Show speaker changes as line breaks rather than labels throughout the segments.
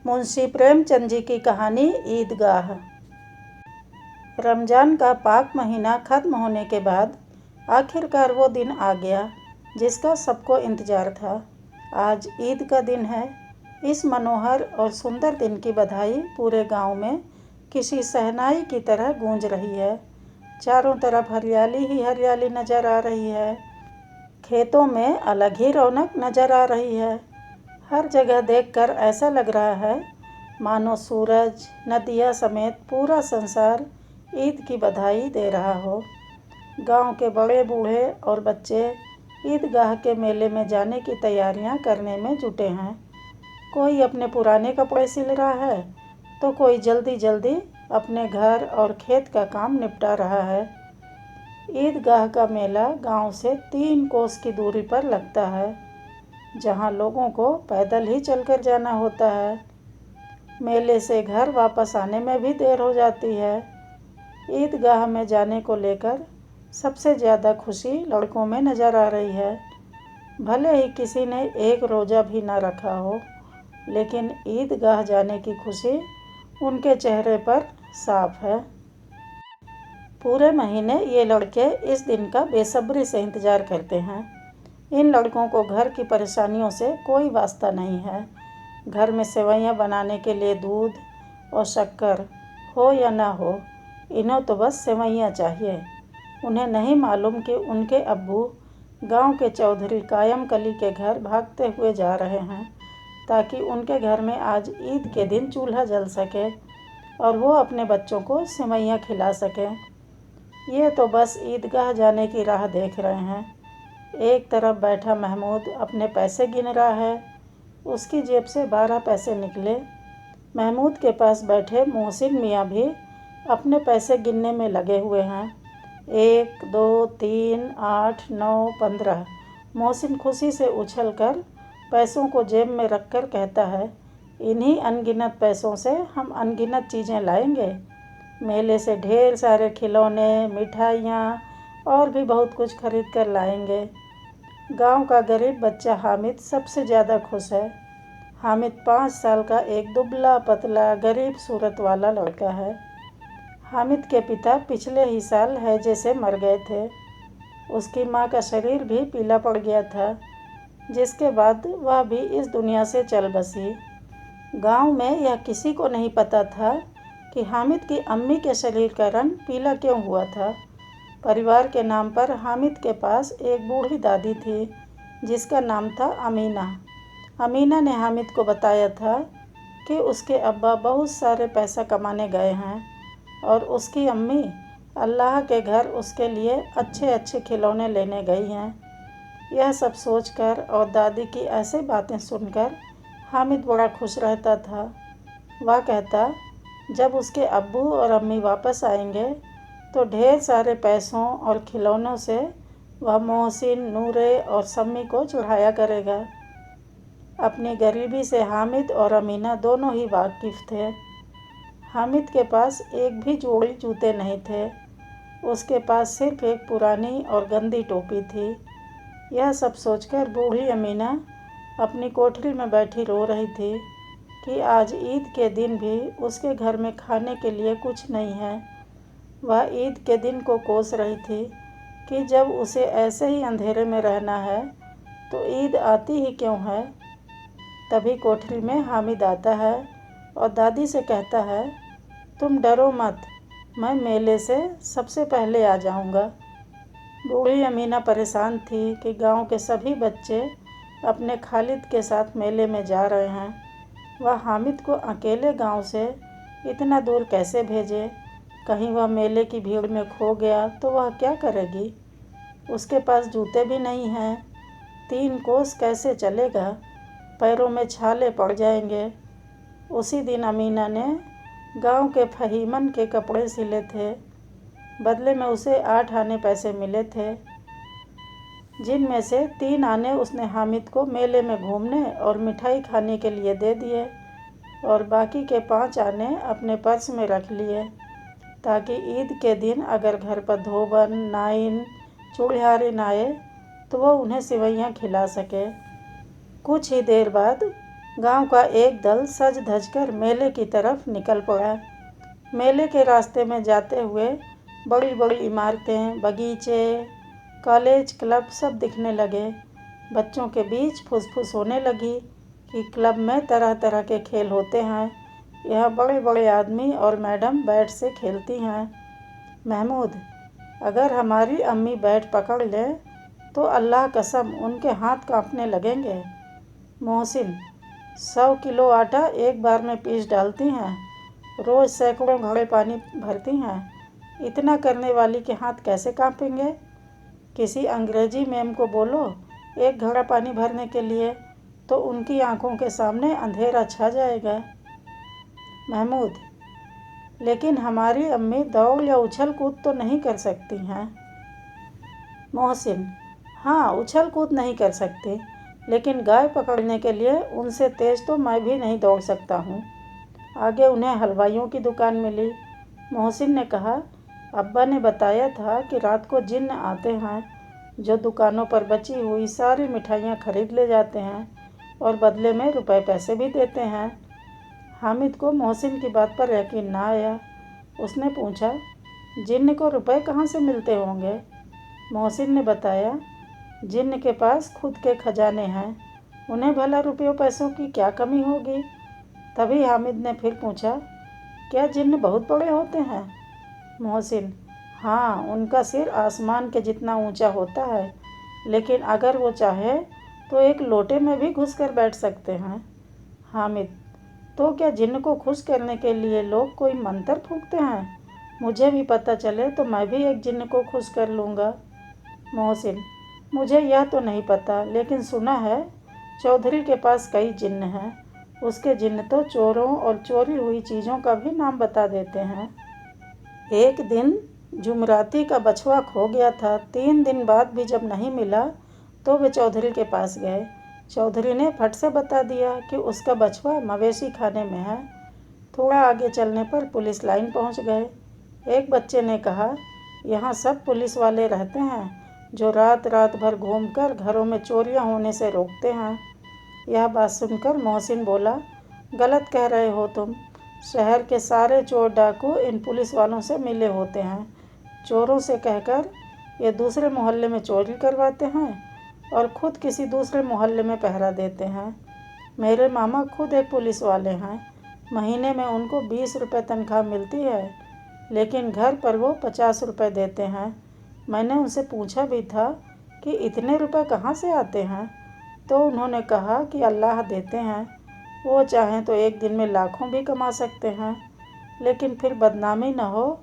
मुंशी प्रेमचंद जी की कहानी ईदगाह। रमज़ान का पाक महीना ख़त्म होने के बाद आखिरकार वो दिन आ गया जिसका सबको इंतज़ार था। आज ईद का दिन है। इस मनोहर और सुंदर दिन की बधाई पूरे गांव में किसी शहनाई की तरह गूंज रही है। चारों तरफ हरियाली ही हरियाली नज़र आ रही है। खेतों में अलग ही रौनक नज़र आ रही है। हर जगह देखकर ऐसा लग रहा है मानो सूरज, नदियाँ समेत पूरा संसार ईद की बधाई दे रहा हो। गांव के बड़े बूढ़े और बच्चे ईदगाह के मेले में जाने की तैयारियां करने में जुटे हैं। कोई अपने पुराने कपड़े सिल रहा है तो कोई जल्दी जल्दी अपने घर और खेत का काम निपटा रहा है। ईदगाह का मेला गांव से 3 कोस की दूरी पर लगता है, जहां लोगों को पैदल ही चलकर जाना होता है। मेले से घर वापस आने में भी देर हो जाती है। ईदगाह में जाने को लेकर सबसे ज़्यादा खुशी लड़कों में नज़र आ रही है। भले ही किसी ने एक रोज़ा भी ना रखा हो, लेकिन ईदगाह जाने की खुशी उनके चेहरे पर साफ है। पूरे महीने ये लड़के इस दिन का बेसब्री से इंतज़ार करते हैं। इन लड़कों को घर की परेशानियों से कोई वास्ता नहीं है। घर में सेवइयाँ बनाने के लिए दूध और शक्कर हो या ना हो, इन्हें तो बस सेवइयाँ चाहिए। उन्हें नहीं मालूम कि उनके अब्बू गांव के चौधरी कायम कली के घर भागते हुए जा रहे हैं ताकि उनके घर में आज ईद के दिन चूल्हा जल सके और वो अपने बच्चों को सेवइयाँ खिला सकें। ये तो बस ईदगाह जाने की राह देख रहे हैं। एक तरफ बैठा महमूद अपने पैसे गिन रहा है। उसकी जेब से 12 पैसे निकले। महमूद के पास बैठे मोहसिन मियाँ भी अपने पैसे गिनने में लगे हुए हैं। 1, 2, 3, 8, 9, 15। मोहसिन खुशी से उछलकर पैसों को जेब में रखकर कहता है, इन्हीं अनगिनत पैसों से हम अनगिनत चीज़ें लाएंगे। मेले से ढेर सारे खिलौने, मिठाइयाँ और भी बहुत कुछ खरीद कर लाएंगे। गांव का गरीब बच्चा हामिद सबसे ज़्यादा खुश है। हामिद 5 साल का एक दुबला पतला गरीब सूरत वाला लड़का है। हामिद के पिता पिछले ही साल हैजे से मर गए थे। उसकी माँ का शरीर भी पीला पड़ गया था, जिसके बाद वह भी इस दुनिया से चल बसी। गांव में यह किसी को नहीं पता था कि हामिद की अम्मी के शरीर का रंग पीला क्यों हुआ था। परिवार के नाम पर हामिद के पास एक बूढ़ी दादी थी जिसका नाम था अमीना। अमीना ने हामिद को बताया था कि उसके अब्बा बहुत सारे पैसा कमाने गए हैं और उसकी अम्मी अल्लाह के घर उसके लिए अच्छे अच्छे खिलौने लेने गई हैं। यह सब सोचकर और दादी की ऐसे बातें सुनकर हामिद बड़ा खुश रहता था। वह कहता, जब उसके अब्बू और अम्मी वापस आएंगे तो ढेर सारे पैसों और खिलौनों से वह मोहसिन, नूरे और सम्मी को चढ़ाया करेगा। अपनी गरीबी से हामिद और अमीना दोनों ही वाकिफ़ थे। हामिद के पास एक भी जोड़ी जूते नहीं थे। उसके पास सिर्फ एक पुरानी और गंदी टोपी थी। यह सब सोचकर बूढ़ी अमीना अपनी कोठरी में बैठी रो रही थी कि आज ईद के दिन भी उसके घर में खाने के लिए कुछ नहीं है। वह ईद के दिन को कोस रही थी कि जब उसे ऐसे ही अंधेरे में रहना है तो ईद आती ही क्यों है। तभी कोठरी में हामिद आता है और दादी से कहता है, तुम डरो मत, मैं मेले से सबसे पहले आ जाऊंगा। बूढ़ी अमीना परेशान थी कि गांव के सभी बच्चे अपने खालिद के साथ मेले में जा रहे हैं। वह हामिद को अकेले गांव से इतना दूर कैसे भेजे। कहीं वह मेले की भीड़ में खो गया तो वह क्या करेगी। उसके पास जूते भी नहीं हैं। 3 कोस कैसे चलेगा, पैरों में छाले पड़ जाएंगे। उसी दिन अमीना ने गांव के फहीमन के कपड़े सिले थे। बदले में उसे 8 आने पैसे मिले थे, जिनमें से 3 आने उसने हामिद को मेले में घूमने और मिठाई खाने के लिए दे दिए और बाकी के 5 आने अपने पर्स में रख लिए ताकि ईद के दिन अगर घर पर धोबन, नाइन, चूड़ियारे न आए तो वह उन्हें सेवइयाँ खिला सके। कुछ ही देर बाद गांव का एक दल सज धज कर मेले की तरफ निकल पड़ा। मेले के रास्ते में जाते हुए बड़ी बड़ी इमारतें, बगीचे, कॉलेज, क्लब सब दिखने लगे। बच्चों के बीच फुसफुस होने लगी कि क्लब में तरह तरह के खेल होते हैं। यहाँ बड़े बड़े आदमी और मैडम बैट से खेलती हैं। महमूद, अगर हमारी अम्मी बैट पकड़ ले तो अल्लाह कसम उनके हाथ कांपने लगेंगे। मोहसिन, 100 किलो आटा एक बार में पीस डालती हैं, रोज़ सैकड़ों घड़े पानी भरती हैं। इतना करने वाली के हाथ कैसे कांपेंगे? किसी अंग्रेजी मैम को बोलो एक घड़ा पानी भरने के लिए, तो उनकी आंखों के सामने अंधेरा छा जाएगा। महमूद, लेकिन हमारी अम्मी दौड़ या उछल कूद तो नहीं कर सकती हैं। मोहसिन, हाँ, उछल कूद नहीं कर सकती, लेकिन गाय पकड़ने के लिए उनसे तेज तो मैं भी नहीं दौड़ सकता हूँ। आगे उन्हें हलवाइयों की दुकान मिली। मोहसिन ने कहा, अब्बा ने बताया था कि रात को जिन्न आते हैं जो दुकानों पर बची हुई सारी मिठाइयाँ खरीद ले जाते हैं और बदले में रुपए पैसे भी देते हैं। हामिद को मोहसिन की बात पर यकीन ना आया। उसने पूछा, जिन्न को रुपए कहाँ से मिलते होंगे? मोहसिन ने बताया, जिन्न के पास खुद के खजाने हैं, उन्हें भला रुपयों पैसों की क्या कमी होगी। तभी हामिद ने फिर पूछा, क्या जिन्न बहुत बड़े होते हैं? मोहसिन, हाँ, उनका सिर आसमान के जितना ऊंचा होता है, लेकिन अगर वो चाहे तो एक लोटे में भी घुस कर बैठ सकते हैं। हामिद, तो क्या जिन्न को खुश करने के लिए लोग कोई मंत्र फूंकते हैं? मुझे भी पता चले तो मैं भी एक जिन्न को खुश कर लूँगा। मोहसिन, मुझे यह तो नहीं पता, लेकिन सुना है चौधरी के पास कई जिन्न हैं। उसके जिन्न तो चोरों और चोरी हुई चीज़ों का भी नाम बता देते हैं। एक दिन जुमराती का बछवा खो गया था। 3 दिन बाद भी जब नहीं मिला तो वे चौधरी के पास गए। चौधरी ने फट से बता दिया कि उसका बछवा मवेशी खाने में है। थोड़ा आगे चलने पर पुलिस लाइन पहुंच गए। एक बच्चे ने कहा, यहाँ सब पुलिस वाले रहते हैं जो रात रात भर घूमकर घरों में चोरियां होने से रोकते हैं। यह बात सुनकर मोहसिन बोला, गलत कह रहे हो तुम। शहर के सारे चोर डाकू इन पुलिस वालों से मिले होते हैं। चोरों से कहकर ये दूसरे मोहल्ले में चोरी करवाते हैं और ख़ुद किसी दूसरे मोहल्ले में पहरा देते हैं। मेरे मामा खुद एक पुलिस वाले हैं। महीने में उनको 20 रुपये तनख्वाह मिलती है, लेकिन घर पर वो 50 रुपये देते हैं। मैंने उनसे पूछा भी था कि इतने रुपए कहाँ से आते हैं, तो उन्होंने कहा कि अल्लाह देते हैं। वो चाहें तो एक दिन में लाखों भी कमा सकते हैं, लेकिन फिर बदनामी न हो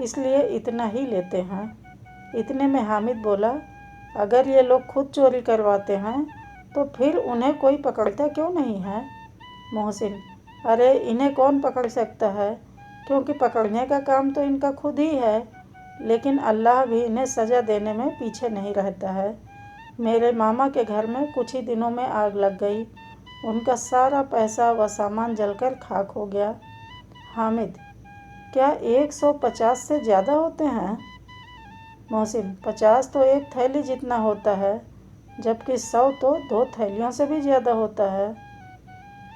इसलिए इतना ही लेते हैं। इतने में हामिद बोला, अगर ये लोग खुद चोरी करवाते हैं तो फिर उन्हें कोई पकड़ता क्यों नहीं है? मोहसिन, अरे इन्हें कौन पकड़ सकता है, क्योंकि पकड़ने का काम तो इनका खुद ही है, लेकिन अल्लाह भी इन्हें सज़ा देने में पीछे नहीं रहता है। मेरे मामा के घर में कुछ ही दिनों में आग लग गई। उनका सारा पैसा व सामान जलकर खाक हो गया। हामिद, क्या 150 से ज़्यादा होते हैं? मोहसिन, 50 तो एक थैली जितना होता है, जबकि 100 तो 2 थैलियों से भी ज़्यादा होता है।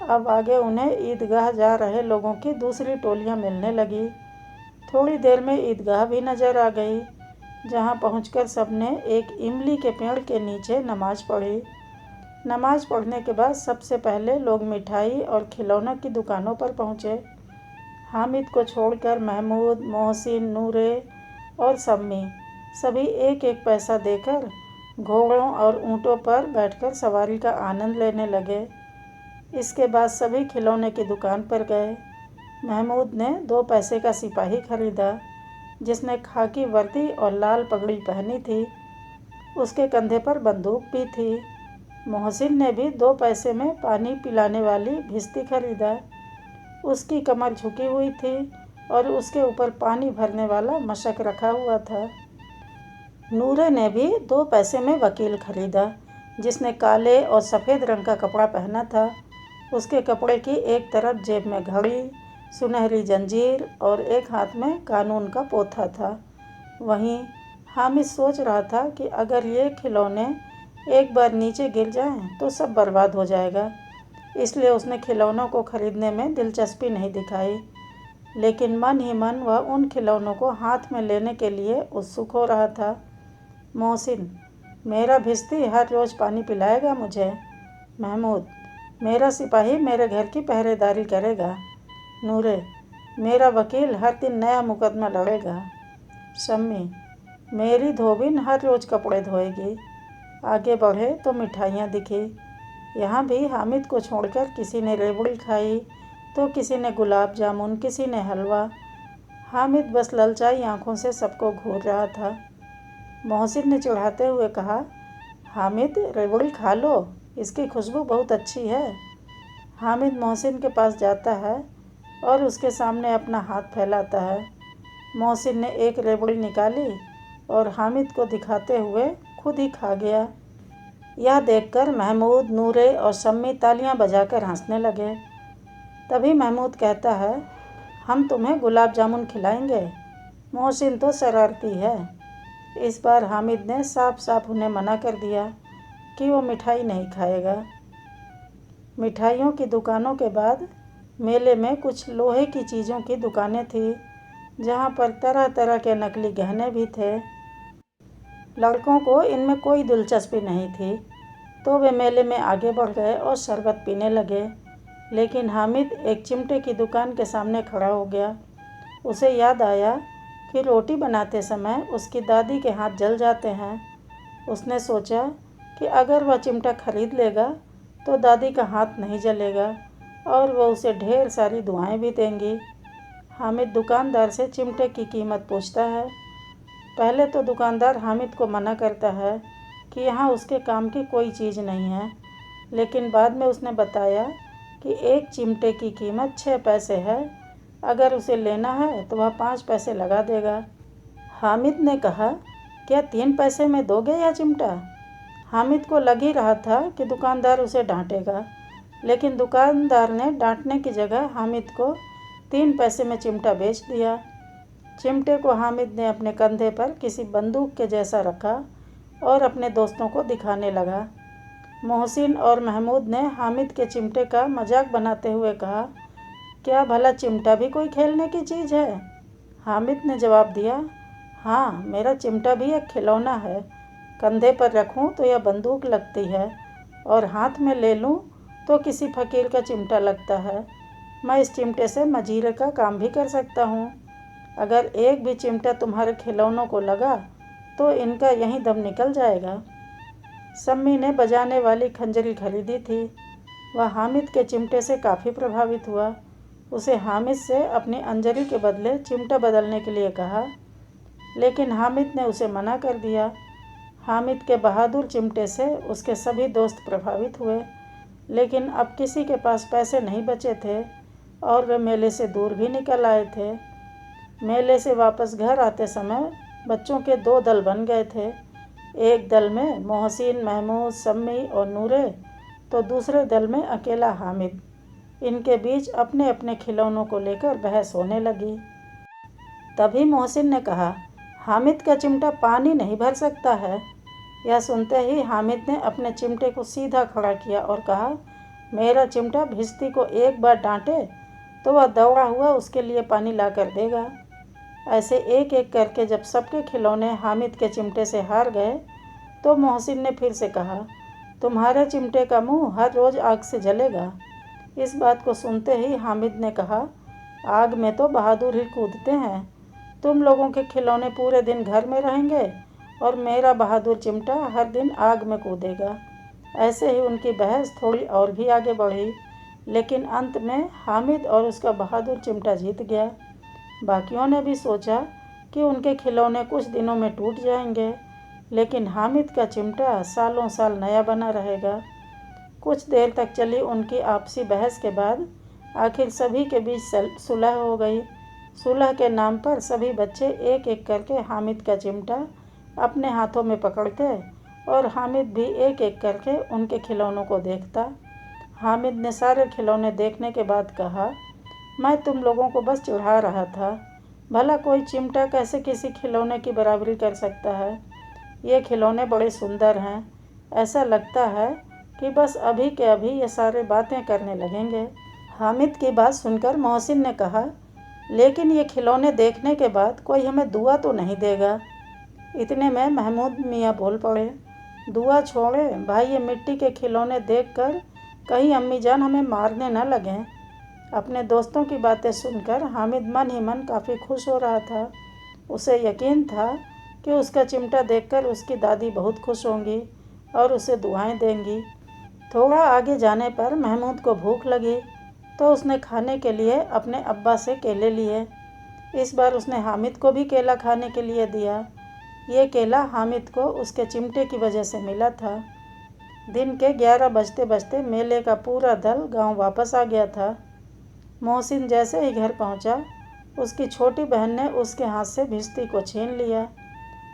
अब आगे उन्हें ईदगाह जा रहे लोगों की दूसरी टोलियां मिलने लगी। थोड़ी देर में ईदगाह भी नज़र आ गई, जहां पहुंचकर सबने एक इमली के पेड़ के नीचे नमाज पढ़ी। नमाज पढ़ने के बाद सबसे पहले लोग मिठाई और खिलौनों की दुकानों पर पहुंचे। हामिद को छोड़कर महमूद, मोहसिन, नूरे और सम्मी सभी एक एक पैसा देकर घोड़ों और ऊँटों पर बैठकर सवारी का आनंद लेने लगे। इसके बाद सभी खिलौने की दुकान पर गए। महमूद ने 2 पैसे का सिपाही खरीदा, जिसने खाकी वर्दी और लाल पगड़ी पहनी थी। उसके कंधे पर बंदूक भी थी। मोहसिन ने भी 2 पैसे में पानी पिलाने वाली भिश्ती खरीदा। उसकी कमर झुकी हुई थी और उसके ऊपर पानी भरने वाला मशक रखा हुआ था। नूरे ने भी 2 पैसे में वकील खरीदा, जिसने काले और सफ़ेद रंग का कपड़ा पहना था। उसके कपड़े की एक तरफ जेब में घड़ी, सुनहरी जंजीर और एक हाथ में कानून का पोथा था। वहीं हामिद सोच रहा था कि अगर ये खिलौने एक बार नीचे गिर जाएं तो सब बर्बाद हो जाएगा। इसलिए उसने खिलौनों को खरीदने में दिलचस्पी नहीं दिखाई, लेकिन मन ही मन वह उन खिलौनों को हाथ में लेने के लिए उत्सुक हो रहा था। मोहसिन, मेरा भिश्ती हर रोज़ पानी पिलाएगा मुझे। महमूद, मेरा सिपाही मेरे घर की पहरेदारी करेगा। नूरे, मेरा वकील हर दिन नया मुकदमा लड़ेगा। शम्मी, मेरी धोबिन हर रोज़ कपड़े धोएगी। आगे बढ़े तो मिठाइयाँ दिखी। यहाँ भी हामिद को छोड़कर किसी ने रेवड़ी खाई तो किसी ने गुलाब जामुन, किसी ने हलवा। हामिद बस ललचाई आंखों से सबको घूर रहा था। मोहसिन ने चिढ़ाते हुए कहा, हामिद, रेवड़ी खा लो, इसकी खुशबू बहुत अच्छी है। हामिद मोहसिन के पास जाता है और उसके सामने अपना हाथ फैलाता है। मोहसिन ने एक रेवड़ी निकाली और हामिद को दिखाते हुए खुद ही खा गया। यह देखकर महमूद, नूरे और शम्मी तालियां बजाकर हंसने लगे। तभी महमूद कहता है, हम तुम्हें गुलाब जामुन खिलाएंगे। मोहसिन तो शरारती है। इस बार हामिद ने साफ साफ उन्हें मना कर दिया कि वो मिठाई नहीं खाएगा। मिठाइयों की दुकानों के बाद मेले में कुछ लोहे की चीज़ों की दुकानें थीं, जहाँ पर तरह तरह के नकली गहने भी थे। लड़कों को इनमें कोई दिलचस्पी नहीं थी, तो वे मेले में आगे बढ़ गए और शरबत पीने लगे। लेकिन हामिद एक चिमटे की दुकान के सामने खड़ा हो गया। उसे याद आया कि रोटी बनाते समय उसकी दादी के हाथ जल जाते हैं। उसने सोचा कि अगर वह चिमटा खरीद लेगा तो दादी का हाथ नहीं जलेगा और वह उसे ढेर सारी दुआएं भी देंगी। हामिद दुकानदार से चिमटे की कीमत पूछता है। पहले तो दुकानदार हामिद को मना करता है कि यहाँ उसके काम की कोई चीज़ नहीं है, लेकिन बाद में उसने बताया कि एक चिमटे की कीमत 6 पैसे है। अगर उसे लेना है तो वह 5 पैसे लगा देगा। हामिद ने कहा, क्या 3 पैसे में दोगे यह चिमटा? हामिद को लग ही रहा था कि दुकानदार उसे डांटेगा, लेकिन दुकानदार ने डांटने की जगह हामिद को 3 पैसे में चिमटा बेच दिया। चिमटे को हामिद ने अपने कंधे पर किसी बंदूक के जैसा रखा और अपने दोस्तों को दिखाने लगा। मोहसिन और महमूद ने हामिद के चिमटे का मजाक बनाते हुए कहा, क्या भला चिमटा भी कोई खेलने की चीज़ है? हामिद ने जवाब दिया, हाँ, मेरा चिमटा भी एक खिलौना है। कंधे पर रखूं तो यह बंदूक लगती है और हाथ में ले लूं तो किसी फकीर का चिमटा लगता है। मैं इस चिमटे से मजीरे का काम भी कर सकता हूँ। अगर एक भी चिमटा तुम्हारे खिलौनों को लगा तो इनका यहीं दम निकल जाएगा। शम्मी ने बजाने वाली खंजरी खरीदी थी। वह हामिद के चिमटे से काफ़ी प्रभावित हुआ। उसे हामिद से अपनी अंजरी के बदले चिमटा बदलने के लिए कहा, लेकिन हामिद ने उसे मना कर दिया। हामिद के बहादुर चिमटे से उसके सभी दोस्त प्रभावित हुए, लेकिन अब किसी के पास पैसे नहीं बचे थे और वे मेले से दूर भी निकल आए थे। मेले से वापस घर आते समय बच्चों के 2 दल बन गए थे। एक दल में मोहसिन, महमूद, शम्मी और नूरे, तो दूसरे दल में अकेला हामिद। इनके बीच अपने अपने खिलौनों को लेकर बहस होने लगी। तभी मोहसिन ने कहा, हामिद का चिमटा पानी नहीं भर सकता है। यह सुनते ही हामिद ने अपने चिमटे को सीधा खड़ा किया और कहा, मेरा चिमटा भिश्ती को एक बार डांटे तो वह दौड़ा हुआ उसके लिए पानी ला कर देगा। ऐसे एक एक करके जब सबके खिलौने हामिद के चिमटे से हार गए तो मोहसिन ने फिर से कहा, तुम्हारे चिमटे का मुंह हर रोज़ आग से जलेगा। इस बात को सुनते ही हामिद ने कहा, आग में तो बहादुर ही कूदते हैं। तुम लोगों के खिलौने पूरे दिन घर में रहेंगे और मेरा बहादुर चिमटा हर दिन आग में कूदेगा। ऐसे ही उनकी बहस थोड़ी और भी आगे बढ़ी, लेकिन अंत में हामिद और उसका बहादुर चिमटा जीत गया। बाकियों ने भी सोचा कि उनके खिलौने कुछ दिनों में टूट जाएंगे, लेकिन हामिद का चिमटा सालों साल नया बना रहेगा। कुछ देर तक चली उनकी आपसी बहस के बाद आखिर सभी के बीच सुलह हो गई। सुलह के नाम पर सभी बच्चे एक एक करके हामिद का चिमटा अपने हाथों में पकड़ते और हामिद भी एक एक करके उनके खिलौनों को देखता। हामिद ने सारे खिलौने देखने के बाद कहा, मैं तुम लोगों को बस चिढ़ा रहा था। भला कोई चिमटा कैसे किसी खिलौने की बराबरी कर सकता है? ये खिलौने बड़े सुंदर हैं। ऐसा लगता है कि बस अभी के अभी ये सारे बातें करने लगेंगे। हामिद की बात सुनकर मोहसिन ने कहा, लेकिन ये खिलौने देखने के बाद कोई हमें दुआ तो नहीं देगा। इतने में महमूद मियाँ बोल पड़े, दुआ छोड़े भाई, ये मिट्टी के खिलौने देखकर कहीं अम्मी जान हमें मारने न लगें। अपने दोस्तों की बातें सुनकर हामिद मन ही मन काफ़ी खुश हो रहा था। उसे यकीन था कि उसका चिमटा देखकर उसकी दादी बहुत खुश होंगी और उसे दुआएं देंगी। थोड़ा आगे जाने पर महमूद को भूख लगी तो उसने खाने के लिए अपने अब्बा से केले लिए। इस बार उसने हामिद को भी केला खाने के लिए दिया। ये केला हामिद को उसके चिमटे की वजह से मिला था। दिन के 11 बजते बजते मेले का पूरा दल गांव वापस आ गया था। मोहसिन जैसे ही घर पहुंचा, उसकी छोटी बहन ने उसके हाथ से भिश्ती को छीन लिया।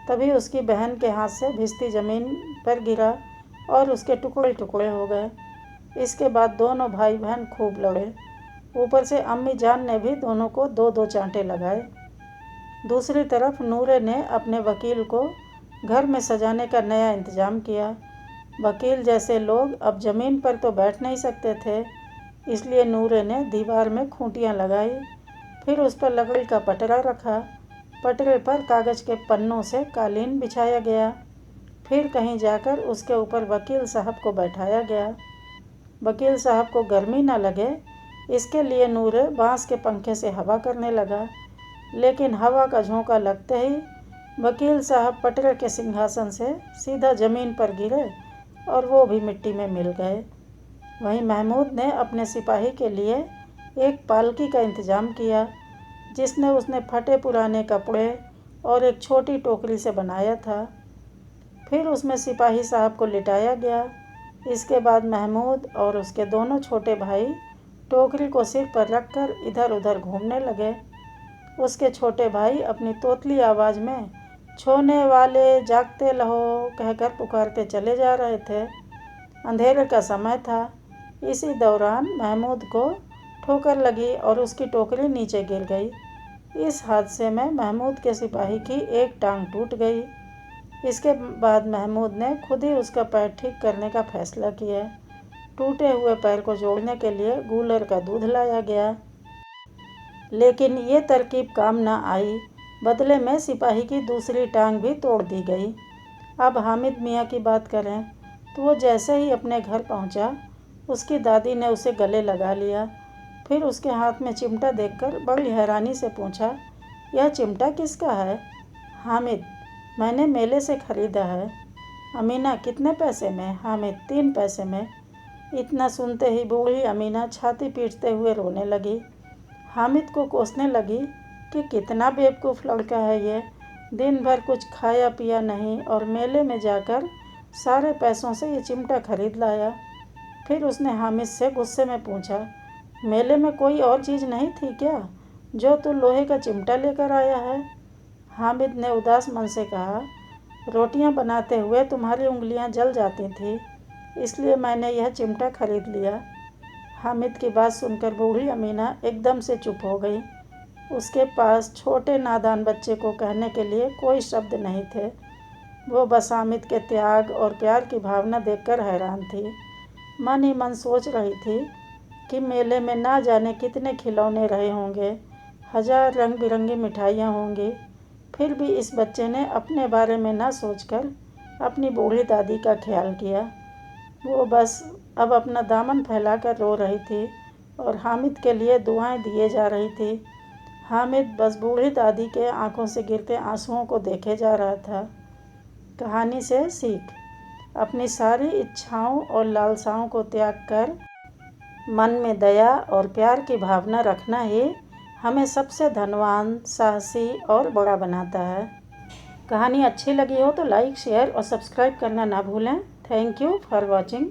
तभी उसकी बहन के हाथ से भिश्ती ज़मीन पर गिरा और उसके टुकड़े टुकड़े हो गए। इसके बाद दोनों भाई बहन खूब लड़े। ऊपर से अम्मी जान ने भी दोनों को 2-2 चांटे लगाए। दूसरी तरफ नूरे ने अपने वकील को घर में सजाने का नया इंतज़ाम किया। वकील जैसे लोग अब ज़मीन पर तो बैठ नहीं सकते थे, इसलिए नूरे ने दीवार में खूंटियाँ लगाई। फिर उस पर लकड़ी का पटरा रखा। पटरे पर कागज़ के पन्नों से कालीन बिछाया गया। फिर कहीं जाकर उसके ऊपर वकील साहब को बैठाया गया। वकील साहब को गर्मी न लगे, इसके लिए नूरे बांस के पंखे से हवा करने लगा। लेकिन हवा का झोंका लगते ही वकील साहब पटरे के सिंहासन से सीधा ज़मीन पर गिरे और वो भी मिट्टी में मिल गए। वहीं महमूद ने अपने सिपाही के लिए एक पालकी का इंतज़ाम किया, जिसने उसने फटे पुराने कपड़े और एक छोटी टोकरी से बनाया था। फिर उसमें सिपाही साहब को लिटाया गया। इसके बाद महमूद और उसके दोनों छोटे भाई टोकरी को सिर पर रखकर इधर उधर घूमने लगे। उसके छोटे भाई अपनी तोतली आवाज़ में छोने वाले जागते रहो कहकर पुकारते चले जा रहे थे। अंधेरे का समय था। इसी दौरान महमूद को ठोकर लगी और उसकी टोकरी नीचे गिर गई। इस हादसे में महमूद के सिपाही की एक टांग टूट गई। इसके बाद महमूद ने खुद ही उसका पैर ठीक करने का फैसला किया। टूटे हुए पैर को जोड़ने के लिए गूलर का दूध लाया गया, लेकिन ये तरकीब काम न आई। बदले में सिपाही की दूसरी टांग भी तोड़ दी गई। अब हामिद मियाँ की बात करें तो वो जैसे ही अपने घर पहुँचा, उसकी दादी ने उसे गले लगा लिया। फिर उसके हाथ में चिमटा देखकर बड़ी हैरानी से पूछा, यह चिमटा किसका है? हामिद, मैंने मेले से ख़रीदा है। अमीना, कितने पैसे में? हामिद, 3 पैसे में। इतना सुनते ही बूढ़ी अमीना छाती पीटते हुए रोने लगी। हामिद को कोसने लगी कि कितना बेवकूफ़ लड़का है ये, दिन भर कुछ खाया पिया नहीं और मेले में जाकर सारे पैसों से ये चिमटा खरीद लाया। फिर उसने हामिद से गुस्से में पूछा, मेले में कोई और चीज़ नहीं थी क्या जो तू लोहे का चिमटा लेकर आया है? हामिद ने उदास मन से कहा, रोटियां बनाते हुए तुम्हारी उंगलियां जल जाती थी, इसलिए मैंने यह चिमटा खरीद लिया। हामिद की बात सुनकर बूढ़ी अमीना एकदम से चुप हो गई। उसके पास छोटे नादान बच्चे को कहने के लिए कोई शब्द नहीं थे। वो बस हामिद के त्याग और प्यार की भावना देखकर हैरान थी। मन ही मन सोच रही थी कि मेले में ना जाने कितने खिलौने रहे होंगे, 1000 रंग बिरंगी मिठाइयाँ होंगी। फिर भी इस बच्चे ने अपने बारे में ना सोचकर अपनी बूढ़ी दादी का ख्याल किया। वो बस अब अपना दामन फैलाकर रो रही थी और हामिद के लिए दुआएं दिए जा रही थी। हामिद बस बूढ़ी दादी के आंखों से गिरते आंसुओं को देखे जा रहा था। कहानी से सीख, अपनी सारी इच्छाओं और लालसाओं को त्याग कर मन में दया और प्यार की भावना रखना ही हमें सबसे धनवान, साहसी और बड़ा बनाता है। कहानी अच्छी लगी हो तो लाइक, शेयर और सब्सक्राइब करना ना भूलें। Thank you for watching.